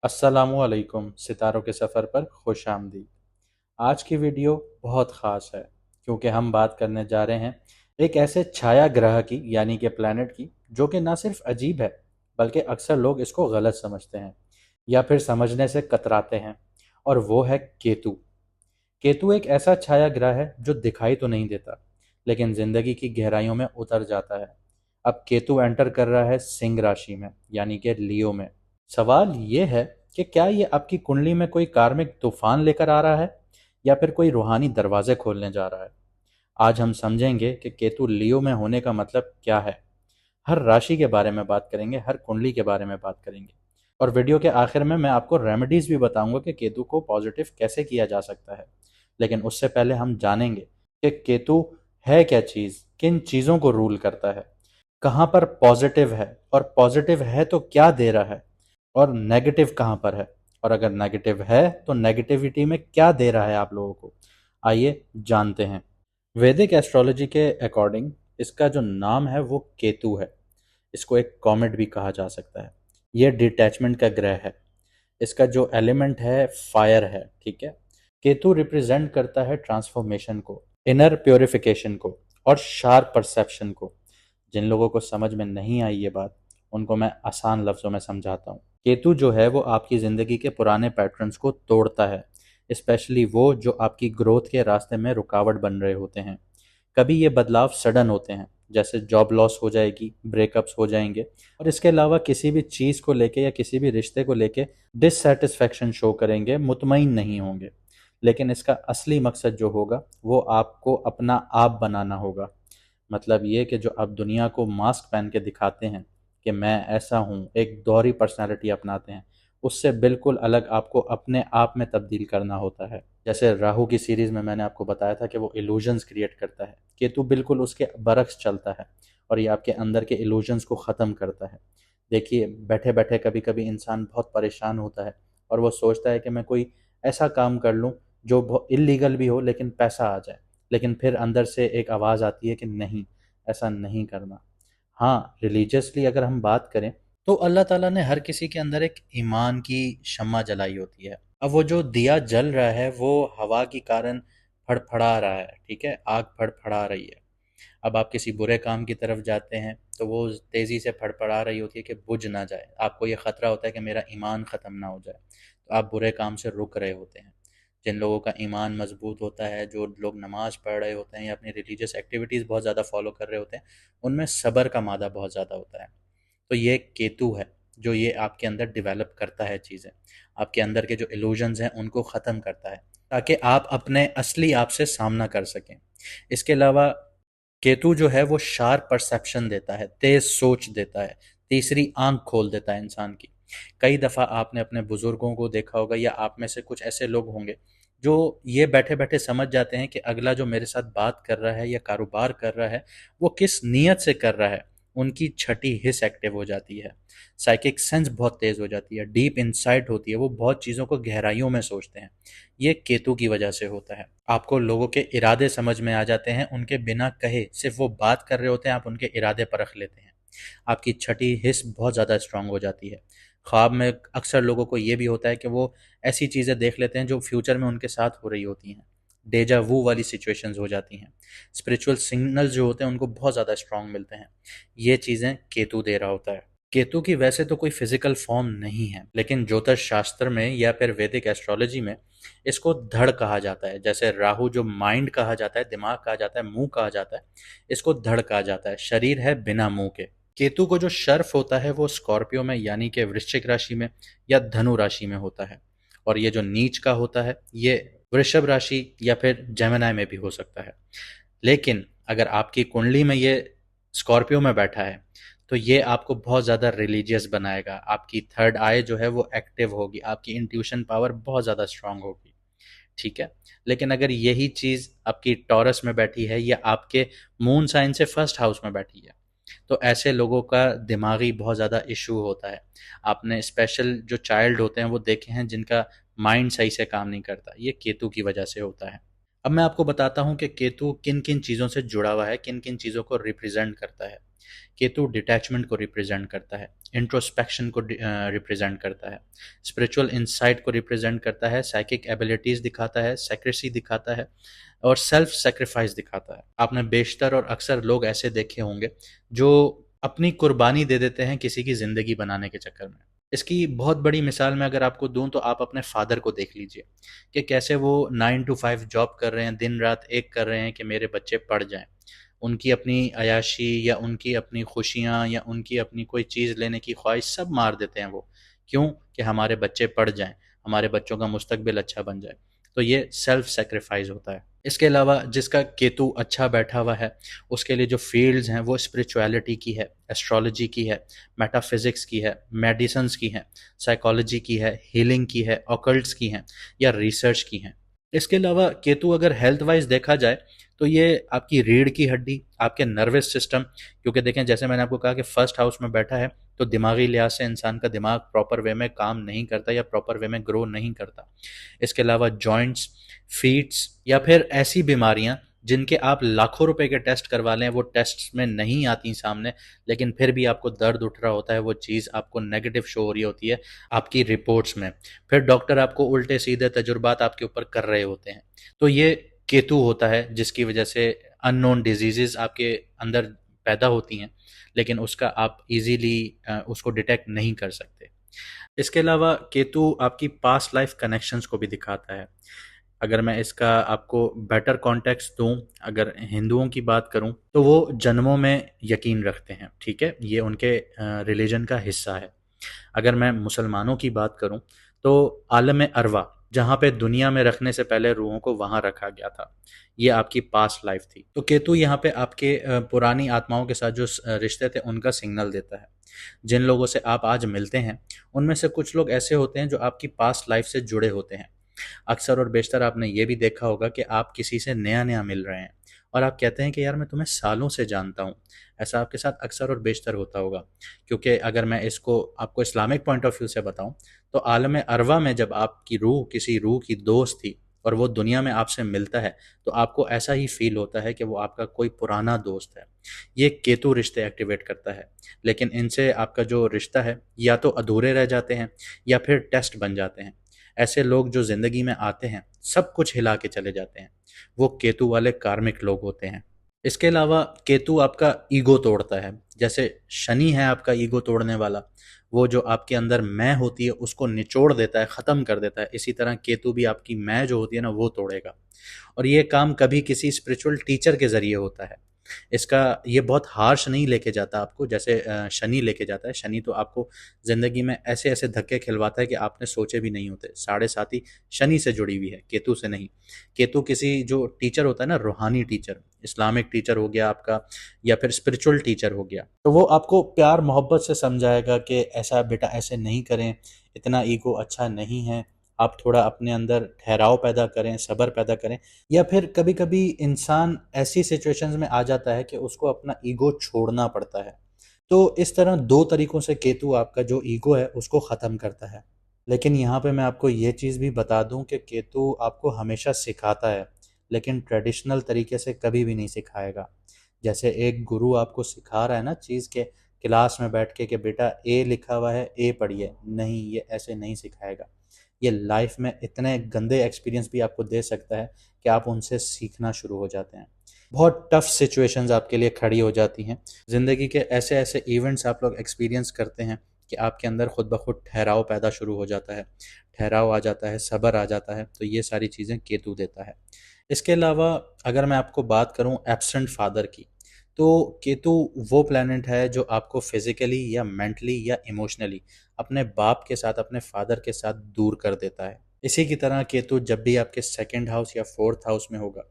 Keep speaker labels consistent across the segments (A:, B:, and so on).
A: अस्सलामुअलैकुम सितारों के सफ़र पर खुश आमदीद। आज की वीडियो बहुत ख़ास है क्योंकि हम बात करने जा रहे हैं एक ऐसे छाया ग्रह की यानी कि प्लैनेट की जो कि ना सिर्फ अजीब है बल्कि अक्सर लोग इसको गलत समझते हैं या फिर समझने से कतराते हैं। और वो है केतु। केतु एक ऐसा छाया ग्रह है जो दिखाई तो नहीं देता लेकिन ज़िंदगी की गहराइयों में उतर जाता है। अब केतु एंटर कर रहा है सिंह राशि में यानी कि लियो में। सवाल ये है कि क्या ये आपकी कुंडली में कोई कार्मिक तूफान लेकर आ रहा है या फिर कोई रूहानी दरवाजे खोलने जा रहा है। आज हम समझेंगे कि केतु लियो में होने का मतलब क्या है। हर राशि के बारे में बात करेंगे, हर कुंडली के बारे में बात करेंगे और वीडियो के आखिर में मैं आपको रेमेडीज भी बताऊंगा कि केतु को पॉजिटिव कैसे किया जा सकता है। लेकिन उससे पहले हम जानेंगे कि केतु है क्या चीज़, किन चीज़ों को रूल करता है, कहाँ पर पॉजिटिव है और पॉजिटिव है तो क्या दे रहा है, और नेगेटिव कहाँ पर है, और अगर नेगेटिव है तो नेगेटिविटी में क्या दे रहा है आप लोगों को। आइए जानते हैं। वैदिक एस्ट्रोलॉजी के अकॉर्डिंग इसका जो नाम है वो केतु है। इसको एक कॉमेट भी कहा जा सकता है। यह डिटैचमेंट का ग्रह है। इसका जो एलिमेंट है फायर है, ठीक है। केतु रिप्रेजेंट करता है ट्रांसफॉर्मेशन को, इनर प्योरिफिकेशन को और शार्प परसेप्शन को। जिन लोगों को समझ में नहीं आई ये बात उनको मैं आसान लफ्ज़ों में समझाता हूँ। केतु जो है वो आपकी ज़िंदगी के पुराने पैटर्न्स को तोड़ता है, स्पेशली वो जो आपकी ग्रोथ के रास्ते में रुकावट बन रहे होते हैं। कभी ये बदलाव सडन होते हैं, जैसे जॉब लॉस हो जाएगी, ब्रेकअप्स हो जाएंगे, और इसके अलावा किसी भी चीज़ को लेके या किसी भी रिश्ते को लेके डिससेटिस्फैक्शन शो करेंगे, मुतमईन नहीं होंगे। लेकिन इसका असली मकसद जो होगा वो आपको अपना आप बनाना होगा। मतलब ये कि जो आप दुनिया को मास्क पहन के दिखाते हैं कि मैं ऐसा हूँ, एक दोहरी पर्सनालिटी अपनाते हैं, उससे बिल्कुल अलग आपको अपने आप में तब्दील करना होता है। जैसे राहु की सीरीज में मैंने आपको बताया था कि वो इल्यूजन्स क्रिएट करता है, केतु बिल्कुल उसके बरक्स चलता है और ये आपके अंदर के इल्यूजन्स को ख़त्म करता है। देखिए, बैठे बैठे कभी कभी इंसान बहुत परेशान होता है और वो सोचता है कि मैं कोई ऐसा काम कर लूँ जो बहुत इलीगल भी हो लेकिन पैसा आ जाए। लेकिन फिर अंदर से एक आवाज़ आती है कि नहीं, ऐसा नहीं करना। हाँ, रिलीजियसली अगर हम बात करें तो अल्लाह ताला ने हर किसी के अंदर एक ईमान की शम्मा जलाई होती है। अब वो जो दिया जल रहा है वो हवा के कारण फड़फड़ा रहा है, ठीक है, आग फड़फड़ा रही है। अब आप किसी बुरे काम की तरफ जाते हैं तो वो तेज़ी से फड़फड़ा रही होती है कि बुझ ना जाए। आपको ये ख़तरा होता है कि मेरा ईमान ख़त्म ना हो जाए, तो आप बुरे काम से रुक रहे होते हैं। जिन लोगों का ईमान मजबूत होता है, जो लोग नमाज़ पढ़ रहे होते हैं या अपनी रिलीजियस एक्टिविटीज़ बहुत ज़्यादा फॉलो कर रहे होते हैं, उनमें सब्र का मादा बहुत ज़्यादा होता है। तो ये केतु है जो ये आपके अंदर डेवलप करता है चीज़ें, आपके अंदर के जो इल्यूजन्स हैं उनको ख़त्म करता है ताकि आप अपने असली आप से सामना कर सकें। इसके अलावा केतु जो है वो शार्प परसेप्शन देता है, तेज सोच देता है, तीसरी आंख खोल देता है इंसान की। कई दफ़ा आपने अपने बुजुर्गों को देखा होगा या आप में से कुछ ऐसे लोग होंगे जो ये बैठे बैठे समझ जाते हैं कि अगला जो मेरे साथ बात कर रहा है या कारोबार कर रहा है वो किस नीयत से कर रहा है। उनकी छठी हिस्स एक्टिव हो जाती है, साइकिक सेंस बहुत तेज हो जाती है, डीप इंसाइट होती है, वो बहुत चीज़ों को गहराइयों में सोचते हैं। ये केतु की वजह से होता है। आपको लोगों के इरादे समझ में आ जाते हैं, उनके बिना कहे सिर्फ वो बात कर रहे होते हैं, आप उनके इरादे परख लेते हैं। आपकी छठी हिस्स बहुत ज़्यादा स्ट्रांग हो जाती है। ख्वाब में अक्सर लोगों को ये भी होता है कि वो ऐसी चीज़ें देख लेते हैं जो फ्यूचर में उनके साथ हो रही होती हैं। डेजा वू वाली सिचुएशंस हो जाती हैं। स्पिरिचुअल सिग्नल्स जो होते हैं उनको बहुत ज़्यादा स्ट्रांग मिलते हैं। ये चीज़ें केतु दे रहा होता है। केतु की वैसे तो कोई फिजिकल फॉर्म नहीं है, लेकिन ज्योतिष शास्त्र में या फिर वैदिक एस्ट्रोलॉजी में इसको धड़ कहा जाता है। जैसे राहु जो माइंड कहा जाता है, दिमाग कहा जाता है, मुंह कहा जाता है, इसको धड़ कहा जाता है। शरीर है बिना मुंह के। केतु को जो शर्फ होता है वो स्कॉर्पियो में यानी कि वृश्चिक राशि में या धनु राशि में होता है, और ये जो नीच का होता है ये वृषभ राशि या फिर जेमिनी में भी हो सकता है। लेकिन अगर आपकी कुंडली में ये स्कॉर्पियो में बैठा है तो ये आपको बहुत ज़्यादा रिलीजियस बनाएगा। आपकी थर्ड आई जो है वो एक्टिव होगी, आपकी इंट्यूशन पावर बहुत ज़्यादा स्ट्रांग होगी, ठीक है। लेकिन अगर यही चीज़ आपकी टॉरस में बैठी है या आपके मून साइन से फर्स्ट हाउस में बैठी है तो ऐसे लोगों का दिमागी बहुत ज़्यादा इशू होता है। आपने स्पेशल जो चाइल्ड होते हैं वो देखे हैं जिनका माइंड सही से काम नहीं करता, ये केतु की वजह से होता है। अब मैं आपको बताता हूँ कि केतु किन किन चीज़ों से जुड़ा हुआ है, किन किन चीज़ों को रिप्रेजेंट करता है। केतु डिटैचमेंट को रिप्रेजेंट करता है, इंट्रोस्पेक्शन को रिप्रेजेंट करता है, स्पिरिचुअल इंसाइट को रिप्रेजेंट करता है, साइकिक एबिलिटीज दिखाता है, सेक्रेसी दिखाता है और सेल्फ सेक्रीफाइस दिखाता है। आपने बेशतर और अक्सर लोग ऐसे देखे होंगे जो अपनी कुर्बानी दे देते हैं किसी की ज़िंदगी बनाने के चक्कर में। इसकी बहुत बड़ी मिसाल मैं अगर आपको दूं तो आप अपने फादर को देख लीजिए कि कैसे वो 9 to 5 जॉब कर रहे हैं, दिन रात एक कर रहे हैं कि मेरे बच्चे पढ़ जाएं। उनकी अपनी अयाशी या उनकी अपनी खुशियाँ या उनकी अपनी कोई चीज़ लेने की ख्वाहिश सब मार देते हैं वो। क्यों? कि हमारे बच्चे पढ़ जाएं, हमारे बच्चों का मुस्तकबिल अच्छा बन जाए। तो ये सेल्फ सेक्रीफाइस होता है। इसके अलावा जिसका केतु अच्छा बैठा हुआ है उसके लिए जो फील्ड्स हैं वो स्पिरिचुअलिटी की है, एस्ट्रोलॉजी की है, मेटाफिजिक्स की है, मेडिसिन्स की है, साइकोलॉजी की है, हीलिंग की है, ऑकल्ट्स की हैं या रिसर्च की हैं। इसके अलावा केतु अगर हेल्थ वाइज देखा जाए तो ये आपकी रीढ़ की हड्डी, आपके नर्वस सिस्टम, क्योंकि देखें जैसे मैंने आपको कहा कि फर्स्ट हाउस में बैठा है तो दिमागी लिहाज से इंसान का दिमाग प्रॉपर वे में काम नहीं करता या प्रॉपर वे में ग्रो नहीं करता। इसके अलावा जॉइंट्स, फीट्स या फिर ऐसी बीमारियां जिनके आप लाखों रुपए के टेस्ट करवा लें वो टेस्ट में नहीं आती सामने, लेकिन फिर भी आपको दर्द उठ रहा होता है, वो चीज़ आपको नेगेटिव शो हो रही होती है आपकी रिपोर्ट्स में। फिर डॉक्टर आपको उल्टे सीधे तजुर्बात आपके ऊपर कर रहे होते हैं। तो ये केतु होता है जिसकी वजह से अननोन डिजीजेस आपके अंदर पैदा होती हैं, लेकिन उसका आप इजीली उसको डिटेक्ट नहीं कर सकते। इसके अलावा केतु आपकी पास्ट लाइफ कनेक्शंस को भी दिखाता है। अगर मैं इसका आपको बेटर कॉन्टेक्स्ट दूं, अगर हिंदुओं की बात करूं तो वो जन्मों में यकीन रखते हैं, ठीक है, ये उनके रिलीजन का हिस्सा है। अगर मैं मुसलमानों की बात करूं तो आलम अरवा, जहाँ पे दुनिया में रखने से पहले रूहों को वहाँ रखा गया था, ये आपकी पास्ट लाइफ थी। तो केतु यहाँ पे आपके पुरानी आत्माओं के साथ जो रिश्ते थे उनका सिग्नल देता है। जिन लोगों से आप आज मिलते हैं उनमें से कुछ लोग ऐसे होते हैं जो आपकी पास्ट लाइफ से जुड़े होते हैं। अक्सर और बेशतर आपने ये भी देखा होगा कि आप किसी से नया नया मिल रहे हैं और आप कहते हैं कि यार मैं तुम्हें सालों से जानता हूँ। ऐसा आपके साथ अक्सर और बेशतर होता होगा, क्योंकि अगर मैं इसको आपको इस्लामिक पॉइंट ऑफ व्यू से बताऊं तो आलम अरवा में जब आपकी रूह किसी रूह की दोस्त थी और वो दुनिया में आपसे मिलता है तो आपको ऐसा ही फील होता है कि वो आपका कोई पुराना दोस्त है। ये केतु रिश्ते एक्टिवेट करता है, लेकिन इनसे आपका जो रिश्ता है या तो अधूरे रह जाते हैं या फिर टेस्ट बन जाते हैं। ऐसे लोग जो ज़िंदगी में आते हैं सब कुछ हिला के चले जाते हैं, वो केतु वाले कार्मिक लोग होते हैं। इसके अलावा केतु आपका ईगो तोड़ता है। जैसे शनि है आपका ईगो तोड़ने वाला, वो जो आपके अंदर मैं होती है उसको निचोड़ देता है, ख़त्म कर देता है। इसी तरह केतु भी आपकी मैं जो होती है ना वो तोड़ेगा, और ये काम कभी किसी स्पिरिचुअल टीचर के ज़रिए होता है। इसका ये बहुत हार्श नहीं लेके जाता आपको जैसे शनि लेके जाता है। शनि तो आपको ज़िंदगी में ऐसे ऐसे धक्के खिलवाता है कि आपने सोचे भी नहीं होते। साढ़े साथी शनि से जुड़ी हुई है, केतु से नहीं। केतु किसी जो टीचर होता है ना, रूहानी टीचर, इस्लामिक टीचर हो गया आपका या फिर स्पिरिचुअल टीचर हो गया, तो वो आपको प्यार मोहब्बत से समझाएगा कि ऐसा बेटा ऐसे नहीं करें, इतना ईगो अच्छा नहीं है, आप थोड़ा अपने अंदर ठहराव पैदा करें, सब्र पैदा करें। या फिर कभी कभी इंसान ऐसी सिचुएशंस में आ जाता है कि उसको अपना ईगो छोड़ना पड़ता है। तो इस तरह दो तरीकों से केतु आपका जो ईगो है उसको ख़त्म करता है। लेकिन यहाँ पे मैं आपको ये चीज़ भी बता दूं कि केतु आपको हमेशा सिखाता है, लेकिन ट्रेडिशनल तरीके से कभी भी नहीं सिखाएगा। जैसे एक गुरु आपको सिखा रहा है ना चीज़ के, क्लास में बैठ के कि बेटा ए लिखा हुआ है ए पढ़िए, नहीं, ये ऐसे नहीं सिखाएगा। ये लाइफ में इतने गंदे एक्सपीरियंस भी आपको दे सकता है कि आप उनसे सीखना शुरू हो जाते हैं। बहुत टफ सिचुएशंस आपके लिए खड़ी हो जाती हैं। ज़िंदगी के ऐसे ऐसे इवेंट्स आप लोग एक्सपीरियंस करते हैं कि आपके अंदर खुद ब खुद ठहराव पैदा शुरू हो जाता है, ठहराव आ जाता है, सब्र आ जाता है। तो ये सारी चीज़ें केतु देता है। इसके अलावा अगर मैं आपको बात करूं एब्सेंट फादर की, तो केतु वो प्लैनेट है जो आपको फिजिकली या मेंटली या इमोशनली अपने बाप के साथ, अपने फादर के साथ दूर कर देता है। इसी की तरह केतु जब भी आपके सेकंड हाउस या फोर्थ हाउस में होगा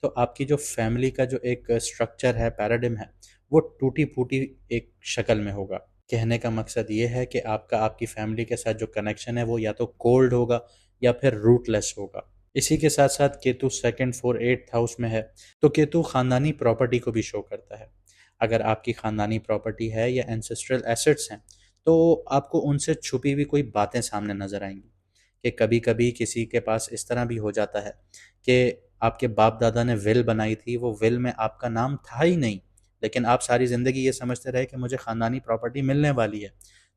A: तो आपकी जो फैमिली का जो एक स्ट्रक्चर है, पैराडिम है, वो टूटी फूटी एक शक्ल में होगा। कहने का मकसद ये है कि आपका आपकी फैमिली के साथ जो कनेक्शन है वो या तो कोल्ड होगा या फिर रूटलेस होगा। इसी के साथ साथ Ketu second four eighth house में है, तो केतु खानदानी प्रॉपर्टी को भी शो करता है। अगर आपकी खानदानी प्रॉपर्टी है या एंसेस्ट्रल एसेट्स हैं तो आपको उनसे छुपी हुई कोई बातें सामने नजर आएंगी। कि कभी कभी किसी के पास इस तरह भी हो जाता है कि आपके बाप दादा ने विल बनाई थी, वो विल में आपका नाम था ही नहीं, लेकिन आप सारी ज़िंदगी ये समझते रहे कि मुझे ख़ानदानी प्रॉपर्टी मिलने वाली है।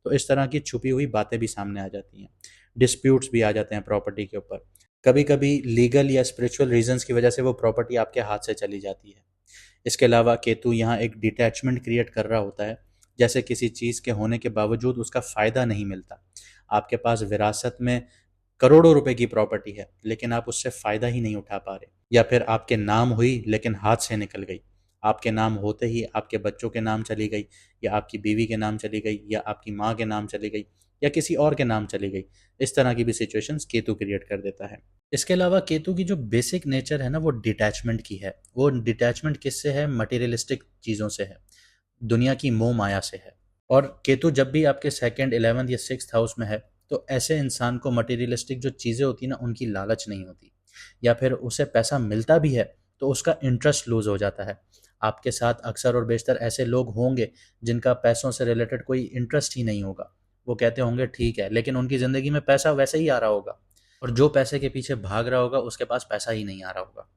A: तो इस तरह की छुपी हुई बातें भी सामने आ जाती हैं, डिस्प्यूट्स भी आ जाते हैं प्रॉपर्टी के ऊपर। कभी कभी लीगल या स्पिरिचुअल रीजंस की वजह से वो प्रॉपर्टी आपके हाथ से चली जाती है। इसके अलावा केतु यहाँ एक डिटैचमेंट क्रिएट कर रहा होता है, जैसे किसी चीज़ के होने के बावजूद उसका फ़ायदा नहीं मिलता। आपके पास विरासत में करोड़ों रुपए की प्रॉपर्टी है, लेकिन आप उससे फ़ायदा ही नहीं उठा पा रहे, या फिर आपके नाम हुई लेकिन हाथ से निकल गई। आपके नाम होते ही आपके बच्चों के नाम चली गई, या आपकी बीवी के नाम चली गई, या आपकी माँ के नाम चली गई, या किसी और के नाम चली गई। इस तरह की भी सिचुएशंस केतु क्रिएट कर देता है। इसके अलावा केतु की जो बेसिक नेचर है ना, वो डिटैचमेंट की है। वो डिटैचमेंट किससे है? मटेरियलिस्टिक चीज़ों से है, दुनिया की मोह माया से है। और केतु जब भी आपके सेकंड, 11th या 6th हाउस में है, तो ऐसे इंसान को मटेरियलिस्टिक जो चीज़ें होती हैं ना, उनकी लालच नहीं होती, या फिर उसे पैसा मिलता भी है तो उसका इंटरेस्ट लूज हो जाता है। आपके साथ अक्सर और बेशतर ऐसे लोग होंगे जिनका पैसों से रिलेटेड कोई इंटरेस्ट ही नहीं होगा। वो कहते होंगे ठीक है, लेकिन उनकी ज़िंदगी में पैसा वैसे ही आ रहा होगा, और जो पैसे के पीछे भाग रहा होगा उसके पास पैसा ही नहीं आ रहा होगा।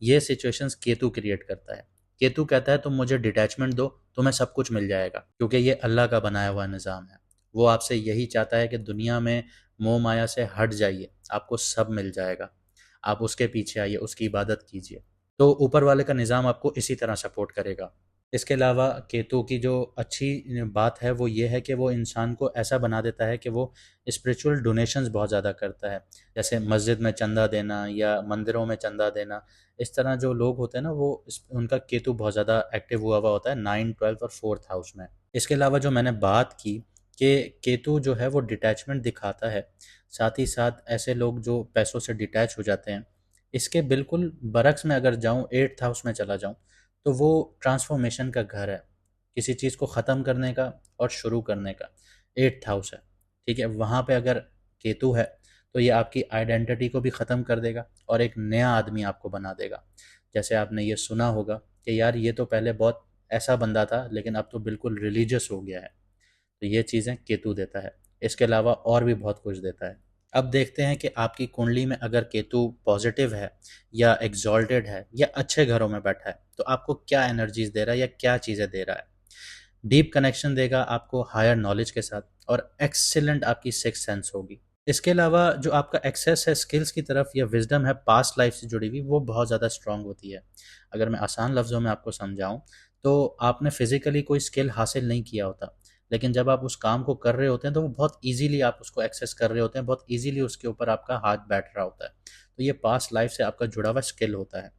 A: ये सिचुएशंस केतु क्रिएट करता है। केतु कहता है तुम मुझे डिटैचमेंट दो, तुम्हें सब कुछ मिल जाएगा, क्योंकि ये अल्लाह का बनाया हुआ निज़ाम है। वो आपसे यही चाहता है कि दुनिया में मोह माया से हट जाइए, आपको सब मिल जाएगा। आप उसके पीछे आइए, उसकी इबादत कीजिए। तो ऊपर वाले का निज़ाम आपको इसी तरह सपोर्ट करेगा। इसके अलावा केतु की जो अच्छी बात है वो ये है कि वो इंसान को ऐसा बना देता है कि वो स्पिरिचुअल डोनेशंस बहुत ज़्यादा करता है। जैसे मस्जिद में चंदा देना या मंदिरों में चंदा देना। इस तरह जो लोग होते हैं ना, वो उनका केतु बहुत ज़्यादा एक्टिव हुआ हुआ होता है 9, 12 और 4th हाउस में। इसके अलावा जो मैंने बात की कि केतु जो है वो डिटैचमेंट दिखाता है, साथ ही साथ ऐसे लोग जो पैसों से डिटैच हो जाते हैं, इसके बिल्कुल बरक्स में अगर जाऊं, 8th हाउस में चला जाऊं, तो वो ट्रांसफॉर्मेशन का घर है, किसी चीज़ को ख़त्म करने का और शुरू करने का। 8th हाउस है, ठीक है। वहाँ पे अगर केतु है तो ये आपकी आइडेंटिटी को भी ख़त्म कर देगा और एक नया आदमी आपको बना देगा। जैसे आपने ये सुना होगा कि यार ये तो पहले बहुत ऐसा बंदा था, लेकिन अब तो बिल्कुल रिलीजियस हो गया है। तो ये चीज़ें केतु देता है। इसके अलावा और भी बहुत कुछ देता है। अब देखते हैं कि आपकी कुंडली में अगर केतु पॉजिटिव है या एग्जॉल्टेड है या अच्छे घरों में बैठा है, तो आपको क्या एनर्जीज दे रहा है या क्या चीज़ें दे रहा है। डीप कनेक्शन देगा आपको हायर नॉलेज के साथ, और एक्सीलेंट आपकी सिक्स सेंस होगी। इसके अलावा जो आपका एक्सेस है स्किल्स की तरफ या विजडम है पास्ट लाइफ से जुड़ी हुई, वो बहुत ज़्यादा स्ट्रांग होती है। अगर मैं आसान लफ्ज़ों में आपको समझाऊं, तो आपने फिजिकली कोई स्किल हासिल नहीं किया होता, लेकिन जब आप उस काम को कर रहे होते हैं तो वो बहुत ईजीली आप उसको एक्सेस कर रहे होते हैं, बहुत ईजीली उसके ऊपर आपका हाथ बैठ रहा होता है। तो ये पास्ट लाइफ से आपका जुड़ा हुआ स्किल होता है।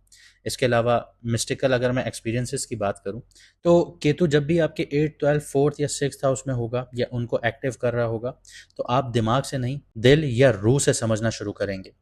A: इसके अलावा मिस्टिकल अगर मैं एक्सपीरियंसेस की बात करूं, तो केतु जब भी आपके 8, 12, 4th या 6th हाउस में होगा या उनको एक्टिव कर रहा होगा, तो आप दिमाग से नहीं, दिल या रूह से समझना शुरू करेंगे।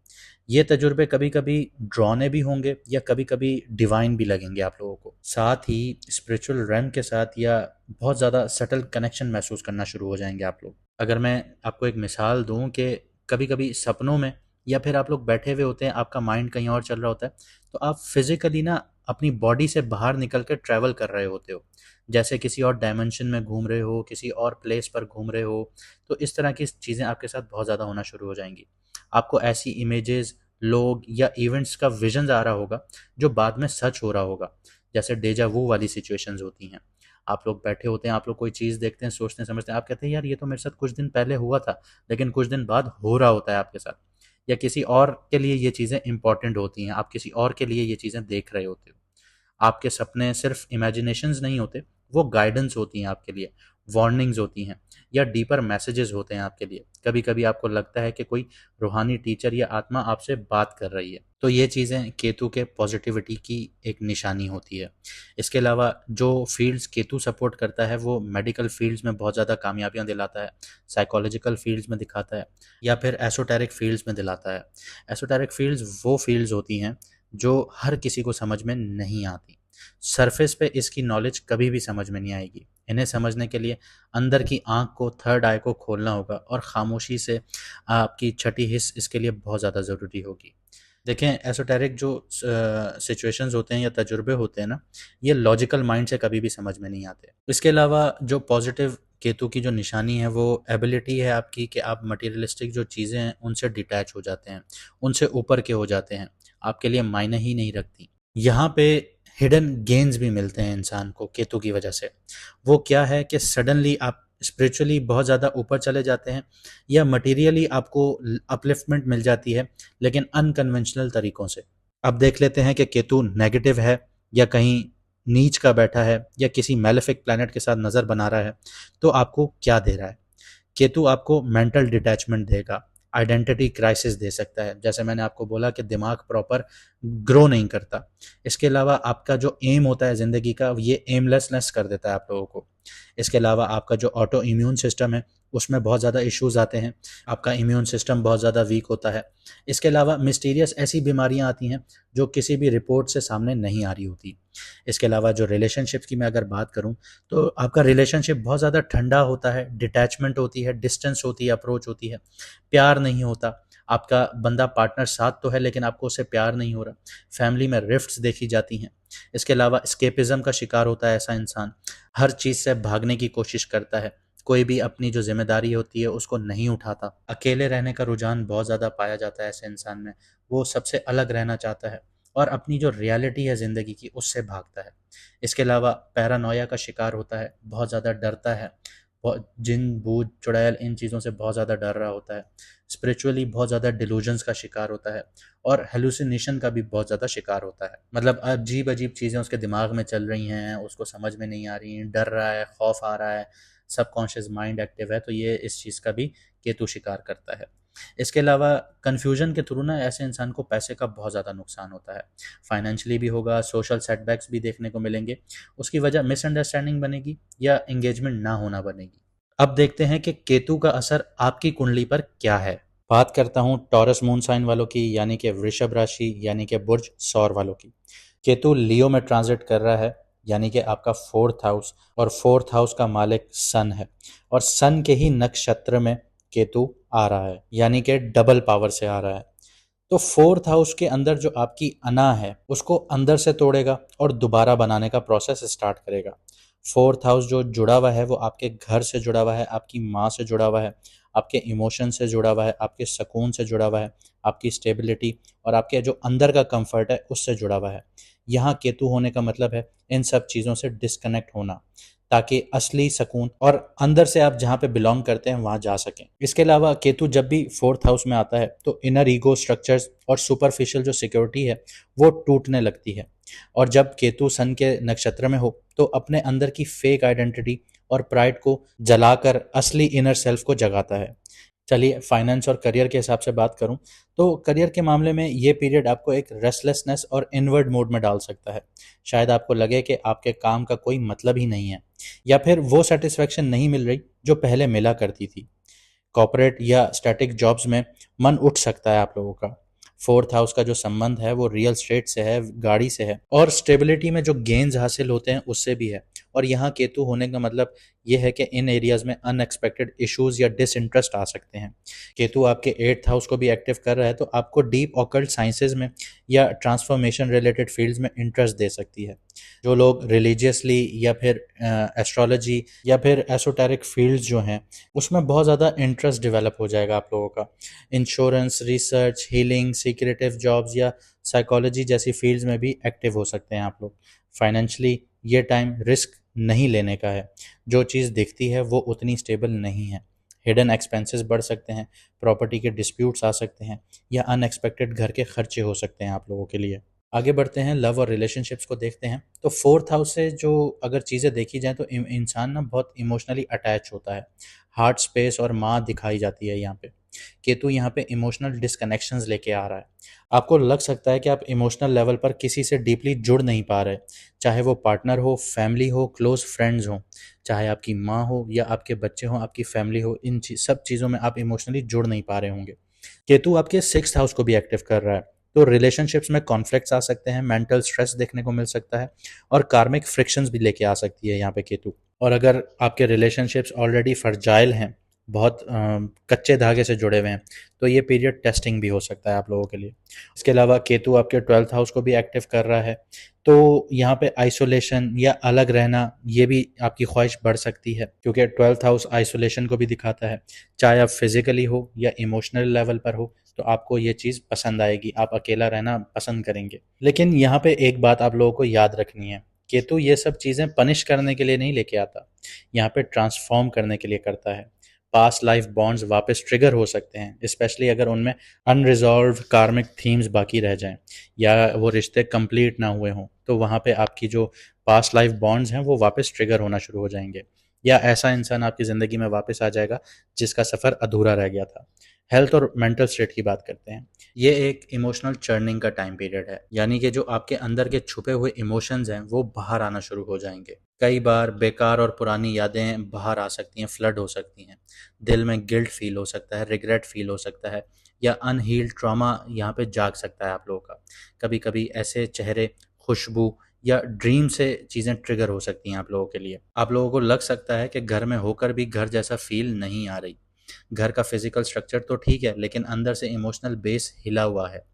A: ये तजुर्बे कभी कभी ड्रॉने भी होंगे या कभी कभी डिवाइन भी लगेंगे आप लोगों को। साथ ही स्पिरिचुअल रैम के साथ या बहुत ज़्यादा सटल कनेक्शन महसूस करना शुरू हो जाएंगे आप लोग। अगर मैं आपको एक मिसाल दूं कि कभी कभी सपनों में या फिर आप लोग बैठे हुए होते हैं, आपका माइंड कहीं और चल रहा होता है, तो आप फिजिकली ना अपनी बॉडी से बाहर निकल कर ट्रैवल कर रहे होते हो, जैसे किसी और डायमेंशन में घूम रहे हो, किसी और प्लेस पर घूम रहे हो। तो इस तरह की चीज़ें आपके साथ बहुत ज़्यादा होना शुरू हो जाएंगी। आपको ऐसी इमेजेस, लोग या इवेंट्स का विजन आ रहा होगा जो बाद में सच हो रहा होगा, जैसे डेजा वू वाली सिचुएशंस होती हैं। आप लोग बैठे होते हैं, आप लोग कोई चीज़ देखते हैं, सोचते हैं, समझते हैं, आप कहते हैं यार ये तो मेरे साथ कुछ दिन पहले हुआ था, लेकिन कुछ दिन बाद हो रहा होता है आपके साथ। या किसी और के लिए ये चीज़ें इंपॉर्टेंट होती हैं, आप किसी और के लिए ये चीज़ें देख रहे होते हो। आपके सपने सिर्फ इमेजिनेशंस नहीं होते, वो गाइडेंस होती हैं आपके लिए, वार्निंग्स होती हैं, या डीपर मैसेजेस होते हैं आपके लिए। कभी कभी आपको लगता है कि कोई रूहानी टीचर या आत्मा आपसे बात कर रही है। तो ये चीज़ें केतु के पॉजिटिविटी की एक निशानी होती है। इसके अलावा जो फील्ड्स केतु सपोर्ट करता है वो मेडिकल फील्ड्स में बहुत ज़्यादा कामयाबियाँ दिलाता है, साइकोलॉजिकल फील्ड्स में दिखाता है, या फिर एसोटेरिक फील्ड्स में दिलाता है। एसोटेरिक फील्ड्स वो फील्ड्स होती हैं जो हर किसी को समझ में नहीं आती। सरफेस पे इसकी नॉलेज कभी भी समझ में नहीं आएगी। इन्हें समझने के लिए अंदर की आंख को, थर्ड आई को खोलना होगा, और खामोशी से आपकी छठी हिस्स इसके लिए बहुत ज़्यादा ज़रूरी होगी। देखें, एसोटेरिक जो सिचुएशंस होते हैं या तजुर्बे होते हैं ना, ये लॉजिकल माइंड से कभी भी समझ में नहीं आते। इसके अलावा जो पॉजिटिव केतु की जो निशानी है वो एबिलिटी है आपकी कि आप मटेरियलिस्टिक जो चीज़ें हैं उनसे डिटैच हो जाते हैं, उनसे ऊपर के हो जाते हैं, आपके लिए मायने ही नहीं रखती। यहाँ पे हिडन गेन्स भी मिलते हैं इंसान को केतु की वजह से। वो क्या है कि सडनली आप स्पिरिचुअली बहुत ज़्यादा ऊपर चले जाते हैं या मटेरियली आपको अपलिफ्टमेंट मिल जाती है, लेकिन अनकन्वेंशनल तरीकों से। अब देख लेते हैं कि केतु नेगेटिव है या कहीं नीच का बैठा है या किसी मैलेफिक प्लैनेट के साथ नज़र बना रहा है तो आपको क्या दे रहा है। केतु आपको मेंटल डिटैचमेंट देगा, आइडेंटिटी क्राइसिस दे सकता है, जैसे मैंने आपको बोला कि दिमाग प्रॉपर ग्रो नहीं करता। इसके अलावा आपका जो एम होता है ज़िंदगी का, ये एमलेसनेस कर देता है आप लोगों को। इसके अलावा आपका जो ऑटो इम्यून सिस्टम है उसमें बहुत ज़्यादा इश्यूज आते हैं, आपका इम्यून सिस्टम बहुत ज़्यादा वीक होता है। इसके अलावा मिस्टीरियस ऐसी बीमारियां आती हैं जो किसी भी रिपोर्ट से सामने नहीं आ रही होती। इसके अलावा जो रिलेशनशिप की मैं अगर बात करूं तो आपका रिलेशनशिप बहुत ज़्यादा ठंडा होता है, डिटैचमेंट होती है, डिस्टेंस होती है, अप्रोच होती है, प्यार नहीं होता। आपका बंदा पार्टनर साथ तो है लेकिन आपको उससे प्यार नहीं हो रहा। फैमिली में रिफ्ट्स देखी जाती हैं। इसके अलावा स्केपिज्म का शिकार होता है ऐसा इंसान, हर चीज़ से भागने की कोशिश करता है, कोई भी अपनी जो जिम्मेदारी होती है उसको नहीं उठाता। अकेले रहने का रुझान बहुत ज़्यादा पाया जाता है ऐसे इंसान में। वो सबसे अलग रहना चाहता है और अपनी जो रियलिटी है ज़िंदगी की उससे भागता है। इसके अलावा पैरानोया का शिकार होता है, बहुत ज़्यादा डरता है, जिन भूत चुड़ैल इन चीज़ों से बहुत ज़्यादा डर रहा होता है। स्पिरिचुअली बहुत ज़्यादा डिलूजन्स का शिकार होता है और हेलुसिनेशन का भी बहुत ज़्यादा शिकार होता है। मतलब अजीब अजीब चीज़ें उसके दिमाग में चल रही हैं, उसको समझ में नहीं आ रही हैं, डर रहा है, खौफ आ रहा है, सबकॉन्शियस माइंड एक्टिव है, तो ये इस चीज़ का भी केतु शिकार करता है। इसके अलावा कन्फ्यूजन के थ्रू ना ऐसे इंसान को पैसे का बहुत ज़्यादा नुकसान होता है, फाइनेंशियली भी होगा, सोशल सेटबैक्स भी देखने को मिलेंगे। उसकी वजह मिसअंडरस्टैंडिंग बनेगी या एंगेजमेंट ना होना बनेगी। अब देखते हैं कि केतु का असर आपकी कुंडली पर क्या है। बात करता हूँ टॉरस मून साइन वालों की, यानी कि वृषभ राशि, यानी कि बुर्ज सौर वालों की। केतु लियो में ट्रांजिट कर रहा है, यानी कि आपका फोर्थ हाउस, और फोर्थ हाउस का मालिक सन है और सन के ही नक्षत्र में केतु आ रहा है, यानी कि डबल पावर से आ रहा है। तो फोर्थ हाउस के अंदर जो आपकी अना है उसको अंदर से तोड़ेगा और दोबारा बनाने का प्रोसेस स्टार्ट करेगा। फोर्थ हाउस जो जुड़ा हुआ है वो आपके घर से जुड़ा हुआ है, आपकी माँ से जुड़ा हुआ है, आपके इमोशन से जुड़ा हुआ है, आपके सुकून से जुड़ा हुआ है, आपकी स्टेबिलिटी और आपके जो अंदर का कंफर्ट है उससे जुड़ा हुआ है। यहाँ केतु होने का मतलब है इन सब चीज़ों से डिस्कनेक्ट होना, ताकि असली सुकून और अंदर से आप जहाँ पे बिलोंग करते हैं वहाँ जा सकें। इसके अलावा केतु जब भी फोर्थ हाउस में आता है तो इनर ईगो स्ट्रक्चर्स और सुपरफिशियल जो सिक्योरिटी है वो टूटने लगती है। और जब केतु सन के नक्षत्र में हो तो अपने अंदर की फेक आइडेंटिटी और प्राइड को जलाकर असली इनर सेल्फ को जगाता है। चलिए फाइनेंस और करियर के हिसाब से बात करूं तो करियर के मामले में ये पीरियड आपको एक रेस्टलेसनेस और इनवर्ड मोड में डाल सकता है। शायद आपको लगे कि आपके काम का कोई मतलब ही नहीं है या फिर वो सेटिस्फेक्शन नहीं मिल रही जो पहले मिला करती थी। कॉर्पोरेट या स्टैटिक जॉब्स में मन उठ सकता है आप लोगों का। फोर्थ हाउस का जो संबंध है वो रियल स्टेट से है, गाड़ी से है, और स्टेबिलिटी में जो गेन्स हासिल होते हैं उससे भी है। और यहाँ केतु होने का मतलब ये है कि इन एरियाज में अनएक्सपेक्टेड इश्यूज या डिसइंटरेस्ट आ सकते हैं। केतु आपके एट्थ हाउस को भी एक्टिव कर रहा है तो आपको डीप ऑकल्ट साइंसेज में या ट्रांसफॉर्मेशन रिलेटेड फील्ड्स में इंटरेस्ट दे सकती है। जो लोग रिलीजियसली या फिर एस्ट्रोलॉजी या फिर एसोटेरिक फील्ड्स जो हैं उसमें बहुत ज़्यादा इंटरेस्ट डेवलप हो जाएगा आप लोगों का। Insurance, research, healing, secretive jobs या साइकोलॉजी जैसी फील्ड्स में भी एक्टिव हो सकते हैं आप लोग। फाइनेंशियली ये टाइम रिस्क नहीं लेने का है, जो चीज़ दिखती है वो उतनी स्टेबल नहीं है। हिडन एक्सपेंसेस बढ़ सकते हैं, प्रॉपर्टी के डिस्प्यूट्स आ सकते हैं या अनएक्सपेक्टेड घर के खर्चे हो सकते हैं आप लोगों के लिए। आगे बढ़ते हैं, लव और रिलेशनशिप्स को देखते हैं। तो फोर्थ हाउस से जो अगर चीज़ें देखी जाएँ तो इंसान ना बहुत इमोशनली अटैच होता है। हार्ट स्पेस और माँ दिखाई जाती है यहाँ पे। केतु यहाँ पे इमोशनल डिस्कनेक्शंस लेके आ रहा है। आपको लग सकता है कि आप इमोशनल लेवल पर किसी से डीपली जुड़ नहीं पा रहे, चाहे वो पार्टनर हो, फैमिली हो, क्लोज फ्रेंड्स हो, चाहे आपकी माँ हो या आपके बच्चे हों, आपकी फैमिली हो, सब चीज़ों में आप इमोशनली जुड़ नहीं पा रहे होंगे। केतु आपके सिक्स्थ हाउस को भी एक्टिव कर रहा है, तो रिलेशनशिप्स में कॉन्फ्लिक्ट्स आ सकते हैं, मेंटल स्ट्रेस देखने को मिल सकता है और कार्मिक फ्रिक्शंस भी लेके आ सकती है यहाँ पे केतु। और अगर आपके रिलेशनशिप्स ऑलरेडी फर्जाइल हैं बहुत कच्चे धागे से जुड़े हुए हैं, तो ये पीरियड टेस्टिंग भी हो सकता है आप लोगों के लिए। इसके अलावा केतु आपके 12th हाउस को भी एक्टिव कर रहा है, तो यहाँ पे आइसोलेशन या अलग रहना, ये भी आपकी ख्वाहिश बढ़ सकती है, क्योंकि 12th हाउस आइसोलेशन को भी दिखाता है। चाहे आप फिजिकली हो या इमोशनल लेवल पर हो, तो आपको ये चीज़ पसंद आएगी, आप अकेला रहना पसंद करेंगे। लेकिन यहाँ पे एक बात आप लोगों को याद रखनी है, केतु ये सब चीज़ें पनिश करने के लिए नहीं लेके आता, यहाँ पे ट्रांसफॉर्म करने के लिए करता है। पास्ट लाइफ बॉन्ड्स वापस ट्रिगर हो सकते हैं, स्पेशली अगर उनमें अनरिजॉल्व कार्मिक थीम्स बाकी रह जाएं या वो रिश्ते कंप्लीट ना हुए हों, तो वहाँ पे आपकी जो पास्ट लाइफ बॉन्ड्स हैं वो वापस ट्रिगर होना शुरू हो जाएंगे, या ऐसा इंसान आपकी ज़िंदगी में वापस आ जाएगा जिसका सफ़र अधूरा रह गया था। हेल्थ और मेंटल स्टेट की बात करते हैं। ये एक इमोशनल चर्निंग का टाइम पीरियड है, यानी कि जो आपके अंदर के छुपे हुए इमोशंस हैं वो बाहर आना शुरू हो जाएंगे। कई बार बेकार और पुरानी यादें बाहर आ सकती हैं, फ्लड हो सकती हैं। दिल में गिल्ट फील हो सकता है, रिग्रेट फील हो सकता है, या अनहील्ड ट्रॉमा यहाँ पे जाग सकता है आप लोगों का। कभी कभी ऐसे चेहरे, खुशबू या ड्रीम से चीज़ें ट्रिगर हो सकती हैं आप लोगों के लिए। आप लोगों को लग सकता है कि घर में होकर भी घर जैसा फील नहीं आ रही। घर का फिजिकल स्ट्रक्चर तो ठीक है, लेकिन अंदर से इमोशनल बेस हिला हुआ है।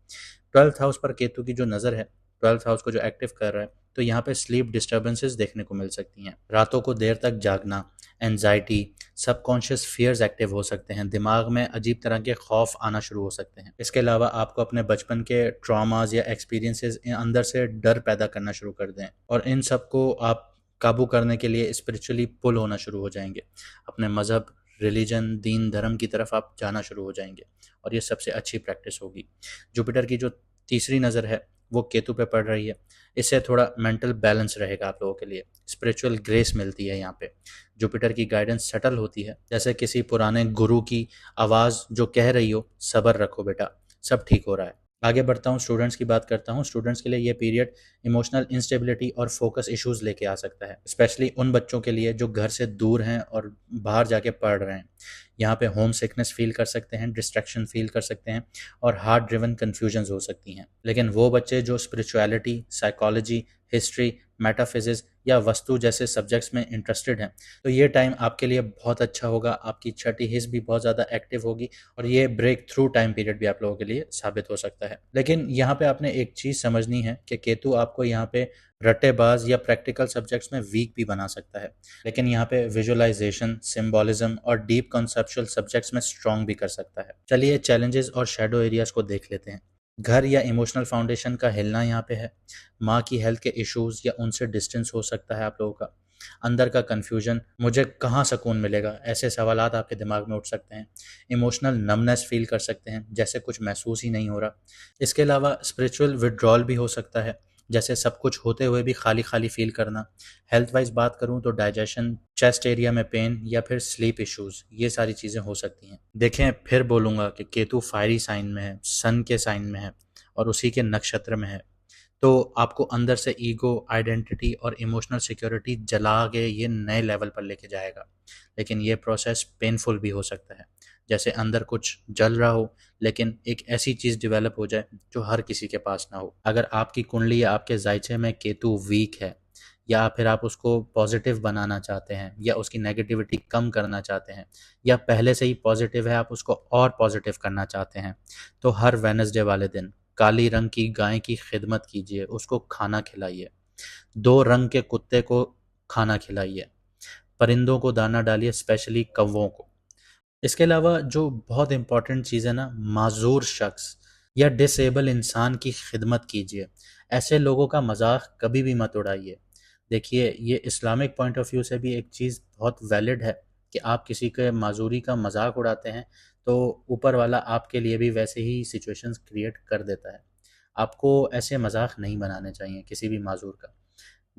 A: 12th हाउस पर केतु की जो नज़र है, 12th हाउस को जो एक्टिव कर रहा है, तो यहाँ पे स्लीप डिस्टर्बेंसेस देखने को मिल सकती हैं। रातों को देर तक जागना, एनजाइटी, सबकॉन्शियस फियर्स एक्टिव हो सकते हैं। दिमाग में अजीब तरह के खौफ आना शुरू हो सकते हैं। इसके अलावा आपको अपने बचपन के ट्रॉमास या एक्सपीरियंसेस अंदर से डर पैदा करना शुरू कर दें, और इन सबको आप काबू करने के लिए स्पिरिचुअली पुल होना शुरू हो जाएंगे। अपने मज़हब, रिलीजन, दीन धर्म की तरफ आप जाना शुरू हो जाएंगे, और ये सबसे अच्छी प्रैक्टिस होगी। जुपिटर की जो तीसरी नज़र है वो केतु पे पड़ रही है। इससे थोड़ा मेंटल बैलेंस रहेगा आप लोगों के लिए, स्पिरिचुअल ग्रेस मिलती है यहाँ पे। जुपिटर की गाइडेंस सटल होती है, जैसे किसी पुराने गुरु की आवाज़ जो कह रही हो, सब्र रखो बेटा, सब ठीक हो रहा है। आगे बढ़ता हूँ, स्टूडेंट्स की बात करता हूँ। स्टूडेंट्स के लिए ये पीरियड इमोशनल इंस्टेबिलिटी और फोकस इश्यूज लेके आ सकता है, स्पेशली उन बच्चों के लिए जो घर से दूर हैं और बाहर जाके पढ़ रहे हैं। यहाँ पे होम सिकनेस फील कर सकते हैं, डिस्ट्रैक्शन फील कर सकते हैं, और हार्ट ड्रिवन कन्फ्यूजन्स हो सकती हैं। लेकिन वो बच्चे जो स्पिरिचुअलिटी, साइकोलॉजी, हिस्ट्री, मेटाफिजिक्स या वस्तु जैसे सब्जेक्ट्स में इंटरेस्टेड हैं, तो ये टाइम आपके लिए बहुत अच्छा होगा। आपकी छठी हिस्स भी बहुत ज़्यादा एक्टिव होगी, और ये ब्रेक थ्रू टाइम पीरियड भी आप लोगों के लिए साबित हो सकता है। लेकिन यहाँ पे आपने एक चीज़ समझनी है कि केतु आपको यहाँ पे रट्टेबाज या प्रैक्टिकल सब्जेक्ट्स में वीक भी बना सकता है, लेकिन यहाँ पे विजुअलाइजेशन, सिंबॉलिज्म और डीप कॉन्सेप्चुअल सब्जेक्ट्स में स्ट्रॉन्ग भी कर सकता है। चलिए चैलेंजेस और शेडो एरियाज को देख लेते हैं। घर या इमोशनल फाउंडेशन का हिलना यहाँ पे है। माँ की हेल्थ के इश्यूज या उनसे डिस्टेंस हो सकता है आप लोगों का। अंदर का कन्फ्यूजन, मुझे कहाँ सुकून मिलेगा, ऐसे सवालात आपके दिमाग में उठ सकते हैं। इमोशनल नमनेस फील कर सकते हैं, जैसे कुछ महसूस ही नहीं हो रहा। इसके अलावा स्पिरिचुअल विड्रॉल भी हो सकता है, जैसे सब कुछ होते हुए भी खाली खाली फील करना। हेल्थ वाइज बात करूं तो डाइजेशन, चेस्ट एरिया में पेन या फिर स्लीप इश्यूज, ये सारी चीज़ें हो सकती हैं। देखें, फिर बोलूँगा कि केतु फायरी साइन में है, सन के साइन में है, और उसी के नक्षत्र में है, तो आपको अंदर से ईगो, आइडेंटिटी और इमोशनल सिक्योरिटी जला के ये नए लेवल पर लेके जाएगा। लेकिन ये प्रोसेस पेनफुल भी हो सकता है, जैसे अंदर कुछ जल रहा हो, लेकिन एक ऐसी चीज़ डेवलप हो जाए जो हर किसी के पास ना हो। अगर आपकी कुंडली या आपके जायचे में केतु वीक है, या फिर आप उसको पॉजिटिव बनाना चाहते हैं, या उसकी नेगेटिविटी कम करना चाहते हैं, या पहले से ही पॉजिटिव है आप उसको और पॉजिटिव करना चाहते हैं, तो हर वेनसडे वाले दिन काली रंग की गाय की खिदमत कीजिए, उसको खाना खिलाइए। 2 रंग के कुत्ते को खाना खिलाइए। परिंदों को दाना डालिए, स्पेशली कौवों को। इसके अलावा जो बहुत इंपॉर्टेंट चीज़ है ना, माजूर शख्स या डिसेबल इंसान की खिदमत कीजिए। ऐसे लोगों का मजाक कभी भी मत उड़ाइए। देखिए, ये इस्लामिक पॉइंट ऑफ व्यू से भी एक चीज़ बहुत वैलिड है कि आप किसी के माजूरी का मजाक उड़ाते हैं, तो ऊपर वाला आपके लिए भी वैसे ही सिचुएशंस क्रिएट कर देता है। आपको ऐसे मजाक नहीं बनाने चाहिए किसी भी माजूर का।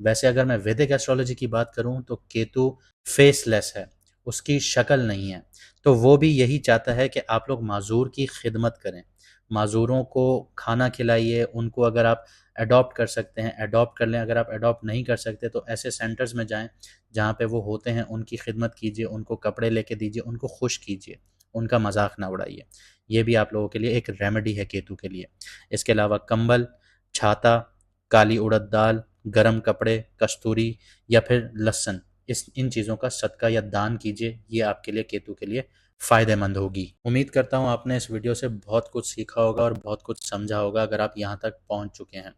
A: वैसे अगर मैं वैदिक एस्ट्रोलॉजी की बात करूं तो केतु फेसलेस है, उसकी शक्ल नहीं है, तो वो भी यही चाहता है कि आप लोग माजूर की खिदमत करें। माजूरों को खाना खिलाइए, उनको अगर आप अडॉप्ट कर सकते हैं अडॉप्ट कर लें, अगर आप अडॉप्ट नहीं कर सकते तो ऐसे सेंटर्स में जाएं जहाँ पे वो होते हैं, उनकी खिदमत कीजिए, उनको कपड़े लेके दीजिए, उनको खुश कीजिए, उनका मजाक ना उड़ाइए। ये भी आप लोगों के लिए एक रेमेडी है केतु के लिए। इसके अलावा कंबल, छाता, काली उड़द दाल, गरम कपड़े, कस्तूरी या फिर लहसुन, इन चीज़ों का सदका या दान कीजिए, ये आपके लिए, केतु के लिए फ़ायदेमंद होगी। उम्मीद करता हूँ आपने इस वीडियो से बहुत कुछ सीखा होगा और बहुत कुछ समझा होगा अगर आप यहाँ तक पहुँच चुके हैं।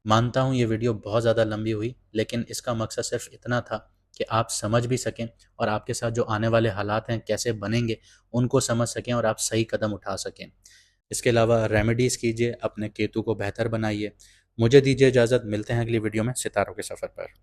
A: मानता हूँ ये वीडियो बहुत ज़्यादा लंबी हुई, लेकिन इसका मकसद सिर्फ इतना था कि आप समझ भी सकें और आपके साथ जो आने वाले हालात हैं कैसे बनेंगे उनको समझ सकें और आप सही कदम उठा सकें। इसके अलावा रेमेडीज़ कीजिए, अपने केतु को बेहतर बनाइए। मुझे दीजिए इजाज़त, मिलते हैं अगली वीडियो में सितारों के सफ़र पर।